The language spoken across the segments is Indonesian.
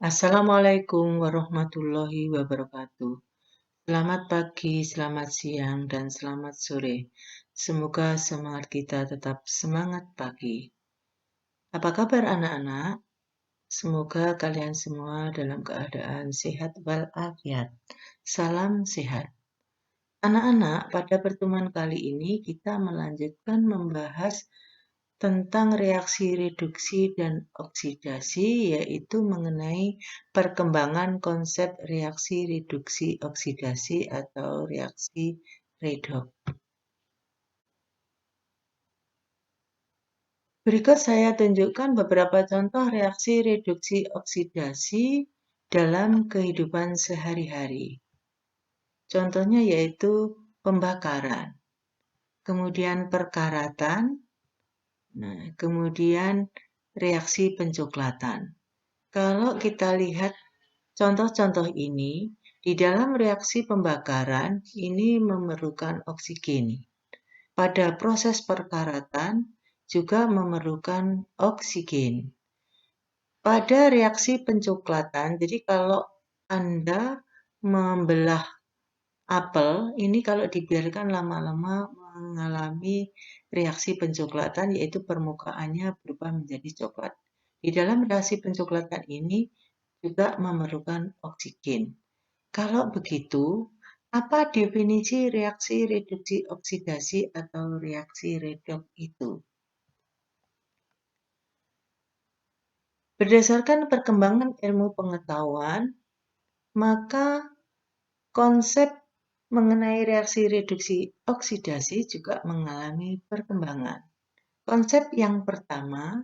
Assalamualaikum warahmatullahi wabarakatuh. Selamat pagi, selamat siang, dan selamat sore. Semoga semangat kita tetap semangat pagi. Apa kabar anak-anak? Semoga kalian semua dalam keadaan sehat walafiat. Salam sehat. Anak-anak, pada pertemuan kali ini kita melanjutkan membahas tentang reaksi reduksi dan oksidasi, yaitu mengenai perkembangan konsep reaksi reduksi oksidasi atau reaksi redoks. Berikut saya tunjukkan beberapa contoh reaksi reduksi oksidasi dalam kehidupan sehari-hari. Contohnya yaitu pembakaran, kemudian perkaratan, kemudian reaksi pencoklatan. Kalau kita lihat contoh-contoh ini, di dalam reaksi pembakaran ini memerlukan oksigen. Pada proses perkaratan juga memerlukan oksigen. Pada reaksi pencoklatan, jadi kalau Anda membelah apel, ini kalau dibiarkan lama-lama mengalami reaksi pencoklatan, yaitu permukaannya berubah menjadi coklat. Di dalam reaksi pencoklatan ini juga memerlukan oksigen. Kalau begitu, apa definisi reaksi reduksi oksidasi atau reaksi redoks itu? Berdasarkan perkembangan ilmu pengetahuan, maka konsep mengenai reaksi reduksi oksidasi juga mengalami perkembangan. Konsep yang pertama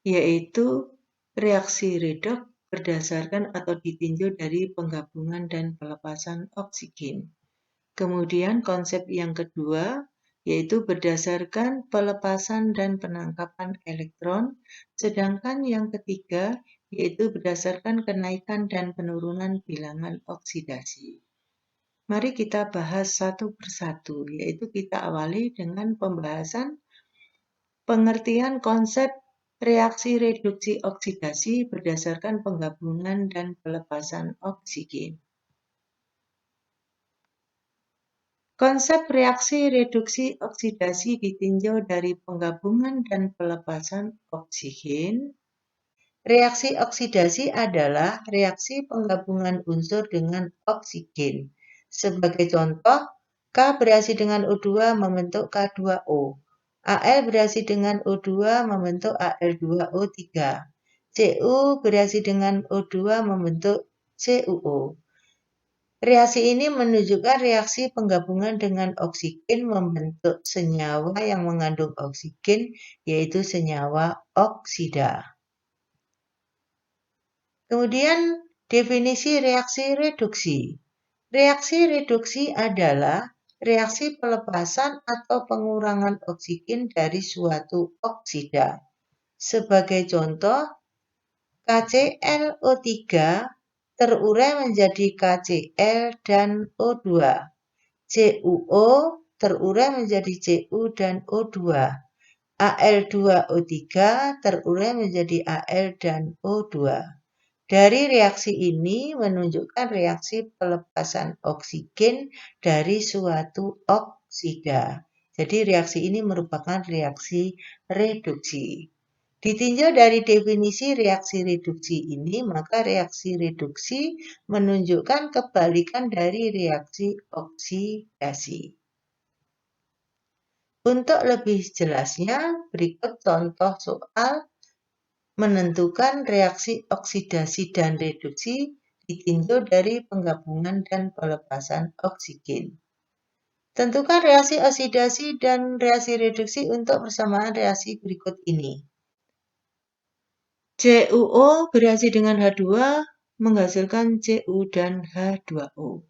yaitu reaksi redoks berdasarkan atau ditinjau dari penggabungan dan pelepasan oksigen. Kemudian konsep yang kedua yaitu berdasarkan pelepasan dan penangkapan elektron, sedangkan yang ketiga yaitu berdasarkan kenaikan dan penurunan bilangan oksidasi. Mari kita bahas satu persatu, yaitu kita awali dengan pembahasan pengertian konsep reaksi reduksi oksidasi berdasarkan penggabungan dan pelepasan oksigen. Konsep reaksi reduksi oksidasi ditinjau dari penggabungan dan pelepasan oksigen. Reaksi oksidasi adalah reaksi penggabungan unsur dengan oksigen. Sebagai contoh, K bereaksi dengan O2 membentuk K2O. Al bereaksi dengan O2 membentuk Al2O3. Cu bereaksi dengan O2 membentuk CuO. Reaksi ini menunjukkan reaksi penggabungan dengan oksigen membentuk senyawa yang mengandung oksigen, yaitu senyawa oksida. Kemudian definisi reaksi reduksi. Reaksi reduksi adalah reaksi pelepasan atau pengurangan oksigen dari suatu oksida. Sebagai contoh, KClO3 terurai menjadi KCl dan O2. CuO terurai menjadi Cu dan O2. Al2O3 terurai menjadi Al dan O2. Dari reaksi ini menunjukkan reaksi pelepasan oksigen dari suatu oksida. Jadi reaksi ini merupakan reaksi reduksi. Ditinjau dari definisi reaksi reduksi ini, maka reaksi reduksi menunjukkan kebalikan dari reaksi oksidasi. Untuk lebih jelasnya, berikut contoh soal menentukan reaksi oksidasi dan reduksi ditinjau dari penggabungan dan pelepasan oksigen. Tentukan reaksi oksidasi dan reaksi reduksi untuk persamaan reaksi berikut ini. CuO bereaksi dengan H2 menghasilkan Cu dan H2O.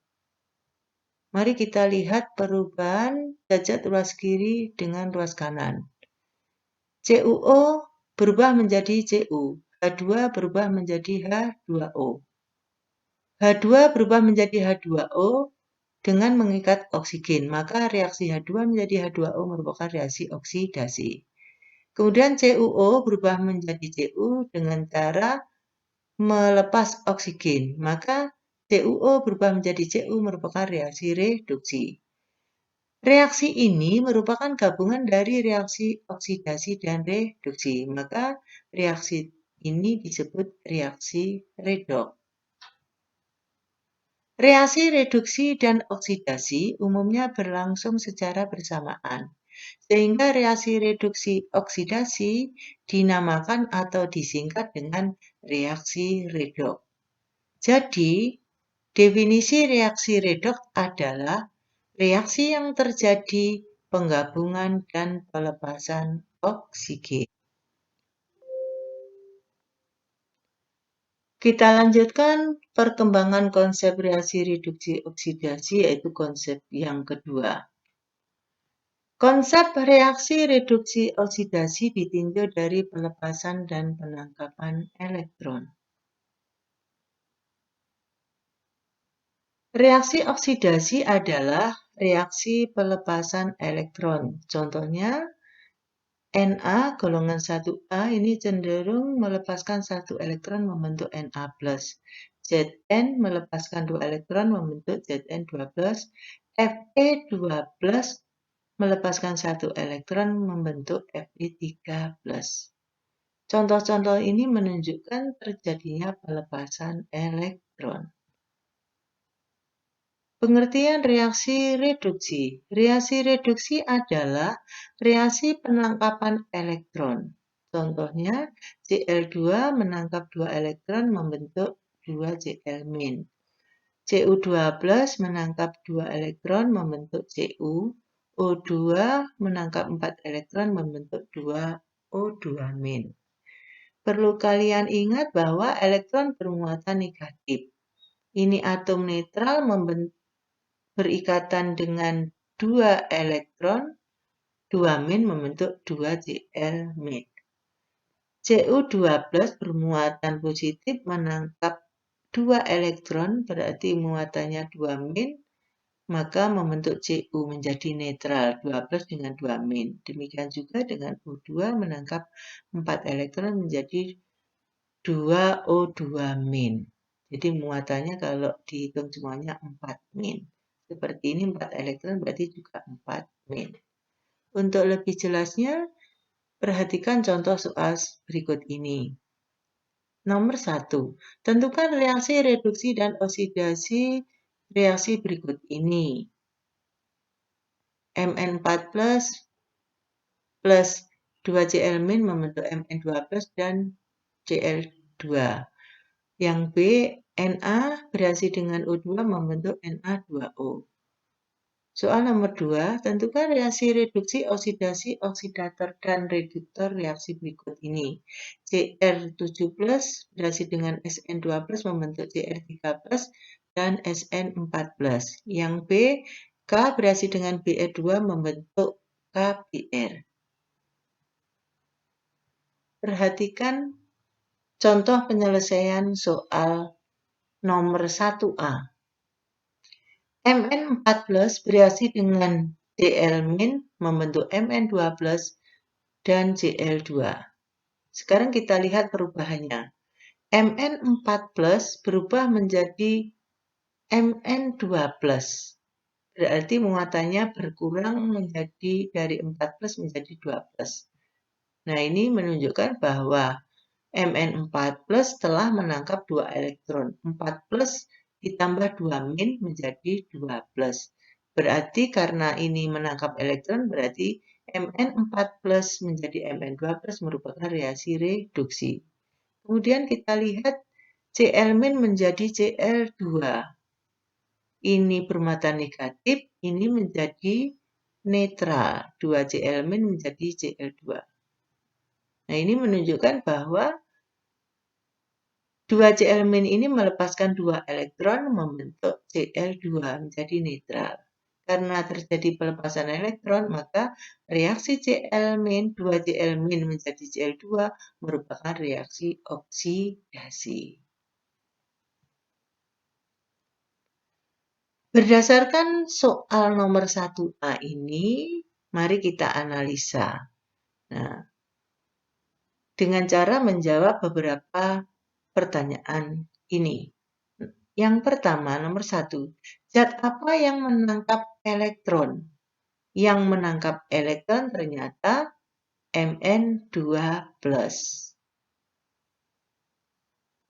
Mari kita lihat perubahan derajat ruas kiri dengan ruas kanan. CuO berubah menjadi Cu, H2 berubah menjadi H2O. H2 berubah menjadi H2O dengan mengikat oksigen, maka reaksi H2 menjadi H2O merupakan reaksi oksidasi. Kemudian CuO berubah menjadi Cu dengan cara melepas oksigen, maka CuO berubah menjadi Cu merupakan reaksi reduksi. Reaksi ini merupakan gabungan dari reaksi oksidasi dan reduksi, maka reaksi ini disebut reaksi redoks. Reaksi reduksi dan oksidasi umumnya berlangsung secara bersamaan, sehingga reaksi reduksi oksidasi dinamakan atau disingkat dengan reaksi redoks. Jadi, definisi reaksi redoks adalah reaksi yang terjadi penggabungan dan pelepasan oksigen. Kita lanjutkan perkembangan konsep reaksi reduksi oksidasi, yaitu konsep yang kedua. Konsep reaksi reduksi oksidasi ditinjau dari pelepasan dan penangkapan elektron. Reaksi oksidasi adalah reaksi pelepasan elektron. Contohnya, Na golongan 1A ini cenderung melepaskan 1 elektron membentuk Na+. Zn melepaskan 2 elektron membentuk Zn2+. Fe2+ melepaskan 1 elektron membentuk Fe3+. Contoh-contoh ini menunjukkan terjadinya pelepasan elektron. Pengertian reaksi reduksi. Reaksi reduksi adalah reaksi penangkapan elektron. Contohnya, Cl2 menangkap 2 elektron membentuk 2 Cl-. Cu2+ menangkap 2 elektron membentuk Cu. O2 menangkap 4 elektron membentuk 2 O2-. Perlu kalian ingat bahwa elektron bermuatan negatif. Ini atom netral berikatan dengan 2 elektron, 2- membentuk 2 Cl-. Cu2+ bermuatan positif menangkap 2 elektron, berarti muatannya 2-, maka membentuk Cu menjadi netral, 2+ dengan 2-. Demikian juga dengan O2 menangkap 4 elektron menjadi 2 O2-. Jadi muatannya kalau dihitung semuanya 4-. Seperti ini 4 elektron berarti juga 4-. Untuk lebih jelasnya, perhatikan contoh soal berikut ini. Nomor 1. Tentukan reaksi reduksi dan oksidasi reaksi berikut ini. Mn4+ plus 2 Cl- membentuk Mn2+ dan Cl2. Yang B, Na bereaksi dengan O2 membentuk Na2O. Soal nomor 2, tentukan reaksi reduksi, oksidasi, oksidator, dan reduktor reaksi berikut ini. Cr7+ bereaksi dengan Sn2+ membentuk Cr3+ dan Sn4+. Yang B, K bereaksi dengan Br2 membentuk KBr. Perhatikan contoh penyelesaian soal nomor 1A. Mn4+ bereaksi dengan Cl- membentuk Mn2+ dan Cl2. Sekarang kita lihat perubahannya. Mn4+ berubah menjadi Mn2+. Berarti muatannya berkurang menjadi dari 4+ menjadi 2+. Nah, ini menunjukkan bahwa Mn4+ telah menangkap 2 elektron. 4+ ditambah 2- menjadi 2+. Berarti karena ini menangkap elektron, berarti Mn4+ menjadi Mn2+ merupakan reaksi reduksi. Kemudian kita lihat Cl- menjadi Cl2. Ini bermuatan negatif, ini menjadi netral. 2 Cl- menjadi Cl2. Nah, ini menunjukkan bahwa 2 Cl- ini melepaskan 2 elektron membentuk Cl2 menjadi netral. Karena terjadi pelepasan elektron, maka reaksi Cl- 2 Cl- menjadi Cl2 merupakan reaksi oksidasi. Berdasarkan soal nomor 1A ini, mari kita analisa. Nah, dengan cara menjawab beberapa pertanyaan ini. Yang pertama, nomor 1. Zat apa yang menangkap elektron? Yang menangkap elektron ternyata Mn2+.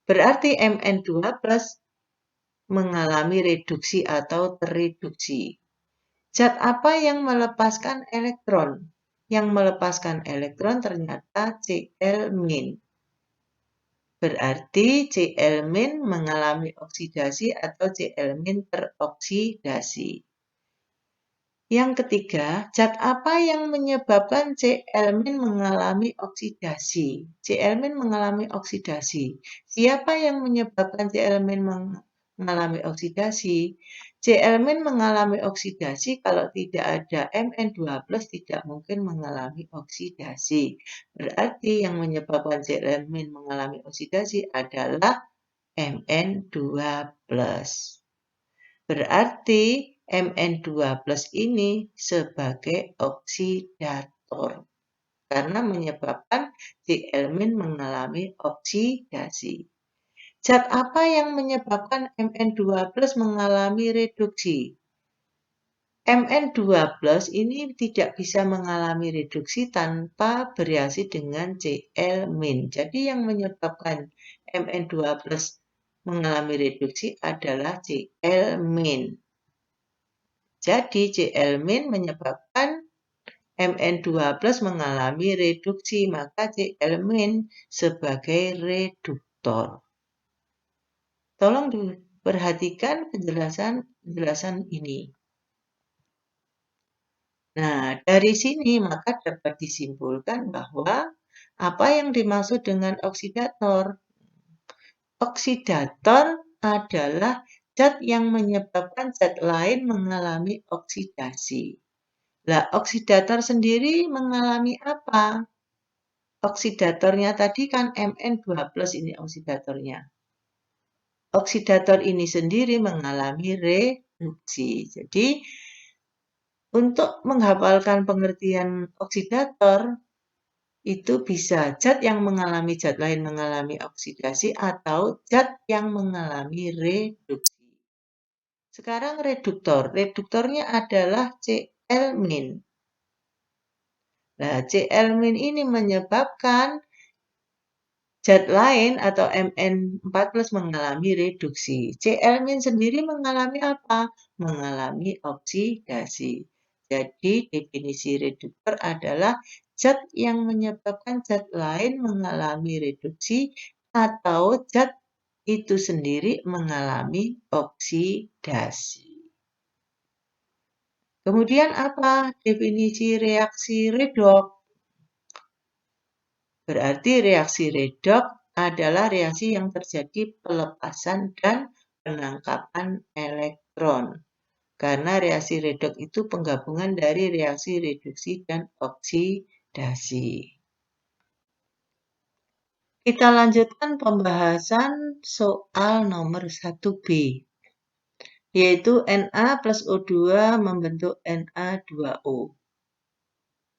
Berarti Mn2+ mengalami reduksi atau terreduksi. Zat apa yang melepaskan elektron? Yang melepaskan elektron ternyata Cl-. Berarti Cl- mengalami oksidasi atau Cl- teroksidasi. Yang ketiga, zat apa yang menyebabkan Cl- mengalami oksidasi? Cl- mengalami oksidasi. Siapa yang menyebabkan Cl- mengalami oksidasi? Cl- mengalami oksidasi kalau tidak ada Mn2+ tidak mungkin mengalami oksidasi. Berarti yang menyebabkan Cl- mengalami oksidasi adalah Mn2+. Berarti Mn2+ ini sebagai oksidator karena menyebabkan Cl- mengalami oksidasi. Zat apa yang menyebabkan Mn2+ mengalami reduksi? Mn2+ ini tidak bisa mengalami reduksi tanpa bereaksi dengan Cl-. Jadi yang menyebabkan Mn2+ mengalami reduksi adalah Cl-. Jadi Cl- menyebabkan Mn2+ mengalami reduksi, maka Cl- sebagai reduktor. Tolong diperhatikan penjelasan ini. Nah, dari sini maka dapat disimpulkan bahwa apa yang dimaksud dengan oksidator? Oksidator adalah zat yang menyebabkan zat lain mengalami oksidasi. Lah, oksidator sendiri mengalami apa? Oksidatornya tadi kan Mn2+ ini oksidatornya. Oksidator ini sendiri mengalami reduksi. Jadi, untuk menghafalkan pengertian oksidator, itu bisa zat yang mengalami zat lain mengalami oksidasi atau zat yang mengalami reduksi. Sekarang reduktor. Reduktornya adalah Cl-. Nah, Cl- ini menyebabkan zat lain atau Mn4+ mengalami reduksi. Cl- sendiri mengalami apa? Mengalami oksidasi. Jadi, definisi reduktor adalah zat yang menyebabkan zat lain mengalami reduksi atau zat itu sendiri mengalami oksidasi. Kemudian apa definisi reaksi redoks? Berarti reaksi redoks adalah reaksi yang terjadi pelepasan dan penangkapan elektron. Karena reaksi redoks itu penggabungan dari reaksi reduksi dan oksidasi. Kita lanjutkan pembahasan soal nomor 1B, yaitu Na plus O2 membentuk Na2O.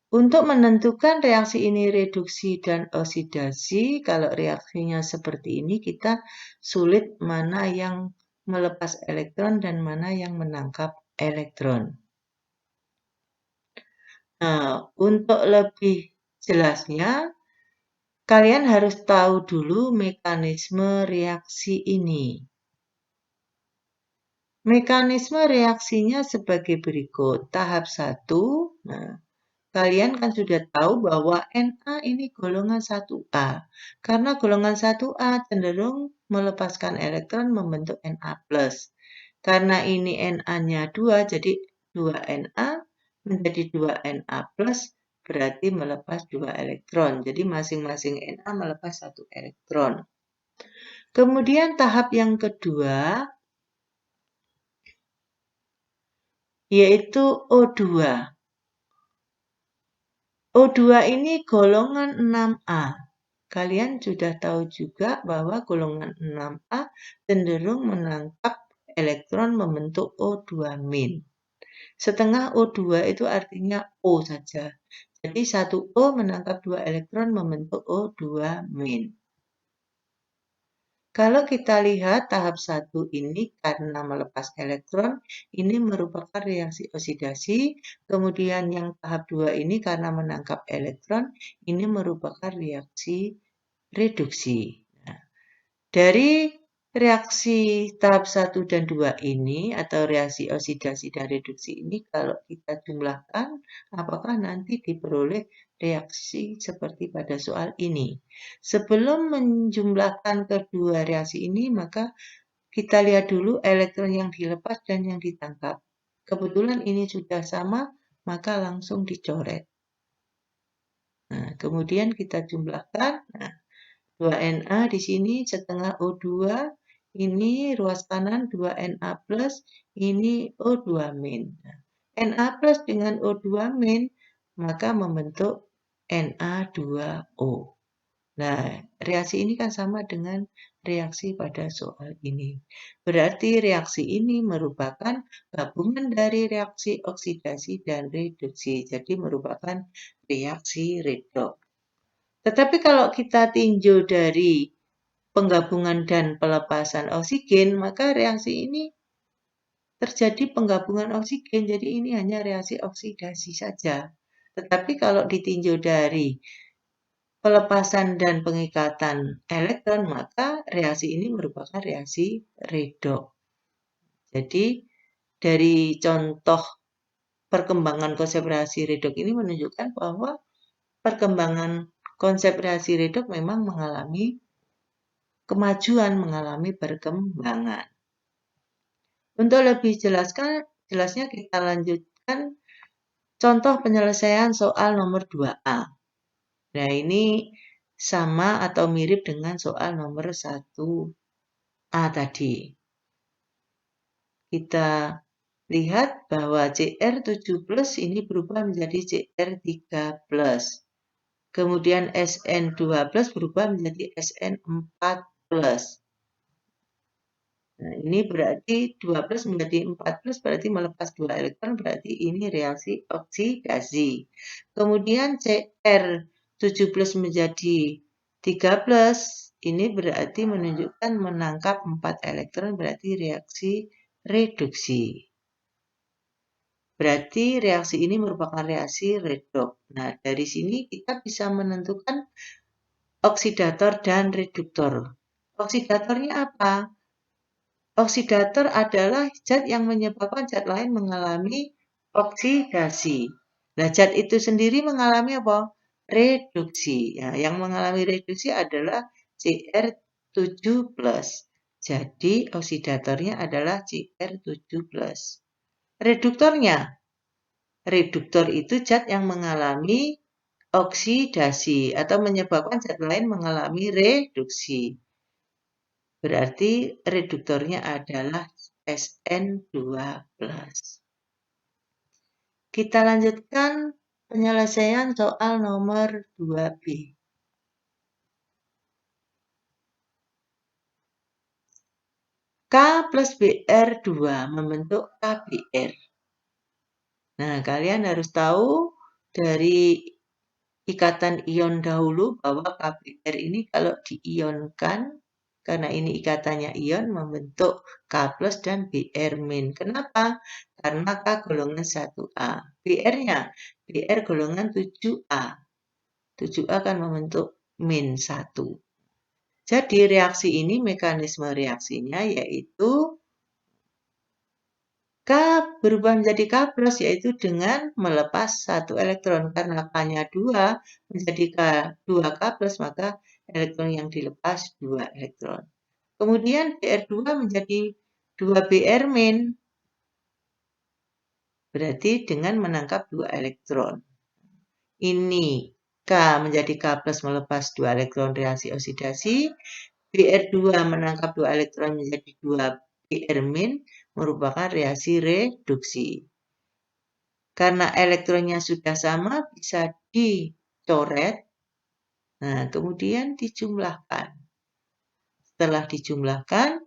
Untuk menentukan reaksi ini reduksi dan oksidasi, kalau reaksinya seperti ini kita sulit mana yang melepas elektron dan mana yang menangkap elektron. Nah, untuk lebih jelasnya, kalian harus tahu dulu mekanisme reaksi ini. Mekanisme reaksinya sebagai berikut. Tahap 1, nah, kalian kan sudah tahu bahwa Na ini golongan 1A. Karena golongan 1A cenderung melepaskan elektron membentuk Na+. Karena ini Na-nya 2, jadi 2Na menjadi 2Na+, berarti melepas 2 elektron. Jadi masing-masing Na melepas 1 elektron. Kemudian tahap yang kedua, yaitu O2. O2 ini golongan 6A. Kalian sudah tahu juga bahwa golongan 6A cenderung menangkap elektron membentuk O2-. Setengah O2 itu artinya O saja. Jadi 1O menangkap 2 elektron membentuk O2-. Kalau kita lihat tahap 1 ini karena melepas elektron, ini merupakan reaksi oksidasi. Kemudian yang tahap 2 ini karena menangkap elektron, ini merupakan reaksi reduksi. Nah, dari reaksi tahap 1 dan 2 ini atau reaksi oksidasi dan reduksi ini kalau kita jumlahkan, apakah nanti diperoleh reaksi seperti pada soal ini? Sebelum menjumlahkan kedua reaksi ini, maka kita lihat dulu elektron yang dilepas dan yang ditangkap. Kebetulan ini sudah sama, maka langsung dicoret. Nah, kemudian kita jumlahkan. Nah, 2Na di sini setengah O2, ini ruas kanan 2Na plus, ini O2 min. Nah, Na plus dengan O2 min, maka membentuk Na2O. Nah, reaksi ini kan sama dengan reaksi pada soal ini. Berarti reaksi ini merupakan gabungan dari reaksi oksidasi dan reduksi. Jadi merupakan reaksi redoks. Tetapi kalau kita tinjau dari penggabungan dan pelepasan oksigen, maka reaksi ini terjadi penggabungan oksigen, jadi ini hanya reaksi oksidasi saja. Tetapi kalau ditinjau dari pelepasan dan pengikatan elektron, maka reaksi ini merupakan reaksi redoks. Jadi, dari contoh perkembangan konsep reaksi redoks ini menunjukkan bahwa perkembangan konsep reaksi redoks memang mengalami kemajuan, mengalami perkembangan. Untuk lebih jelasnya kita lanjutkan contoh penyelesaian soal nomor 2A. Nah, ini sama atau mirip dengan soal nomor 1A tadi. Kita lihat bahwa Cr7+ ini berubah menjadi Cr3+. Kemudian Sn2+ berubah menjadi Sn4+. Nah, ini berarti 2+ menjadi 4+, berarti melepas 2 elektron, berarti ini reaksi oksidasi. Kemudian Cr7+ menjadi 3+, ini berarti menunjukkan menangkap 4 elektron, berarti reaksi reduksi. Berarti reaksi ini merupakan reaksi redoks. Nah, dari sini kita bisa menentukan oksidator dan reduktor. Oksidatornya apa? Oksidator adalah zat yang menyebabkan zat lain mengalami oksidasi. Nah, zat itu sendiri mengalami apa? Reduksi. Ya, yang mengalami reduksi adalah Cr7+. Jadi, oksidatornya adalah Cr7+. Reduktornya? Reduktor itu zat yang mengalami oksidasi atau menyebabkan zat lain mengalami reduksi. Berarti reduktornya adalah Sn2+. Kita lanjutkan penyelesaian soal nomor 2B. K plus Br2 membentuk KBr. Nah, kalian harus tahu dari ikatan ion dahulu bahwa KBr ini kalau diionkan, karena ini ikatannya ion membentuk K plus dan Br min. Kenapa? Karena K golongan 1A. Br-nya? Br golongan 7A. 7A kan membentuk min 1. Jadi reaksi ini, mekanisme reaksinya yaitu K berubah menjadi K plus, yaitu dengan melepas 1 elektron. Karena K-nya 2 menjadi 2K plus, maka elektron yang dilepas 2 elektron. Kemudian Br2 menjadi 2Br min. Berarti dengan menangkap 2 elektron. Ini K menjadi K plus melepas 2 elektron reaksi oksidasi. Br2 menangkap 2 elektron menjadi 2Br min merupakan reaksi reduksi. Karena elektronnya sudah sama, bisa dicoret. Nah, kemudian dijumlahkan. Setelah dijumlahkan,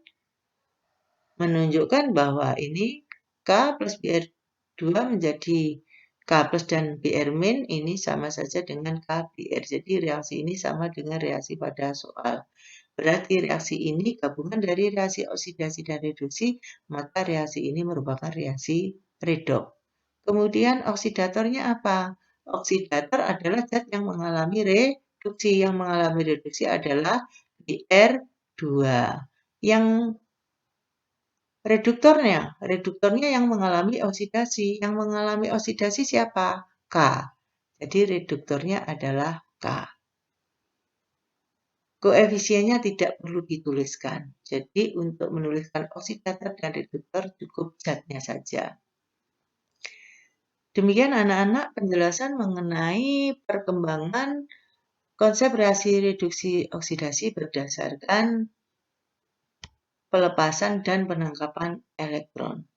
menunjukkan bahwa ini K plus Br2 menjadi K plus dan Br min ini sama saja dengan KBr. Jadi reaksi ini sama dengan reaksi pada soal. Berarti reaksi ini gabungan dari reaksi oksidasi dan reduksi, maka reaksi ini merupakan reaksi redoks. Kemudian oksidatornya apa? Oksidator adalah zat yang mengalami reduksi. Yang mengalami reduksi adalah BR2. Yang reduktornya yang mengalami oksidasi. Yang mengalami oksidasi siapa? K. Jadi reduktornya adalah K. Koefisiennya tidak perlu dituliskan. Jadi untuk menuliskan oksidator dan reduktor cukup zatnya saja. Demikian anak-anak penjelasan mengenai perkembangan konsep reaksi reduksi oksidasi berdasarkan pelepasan dan penangkapan elektron.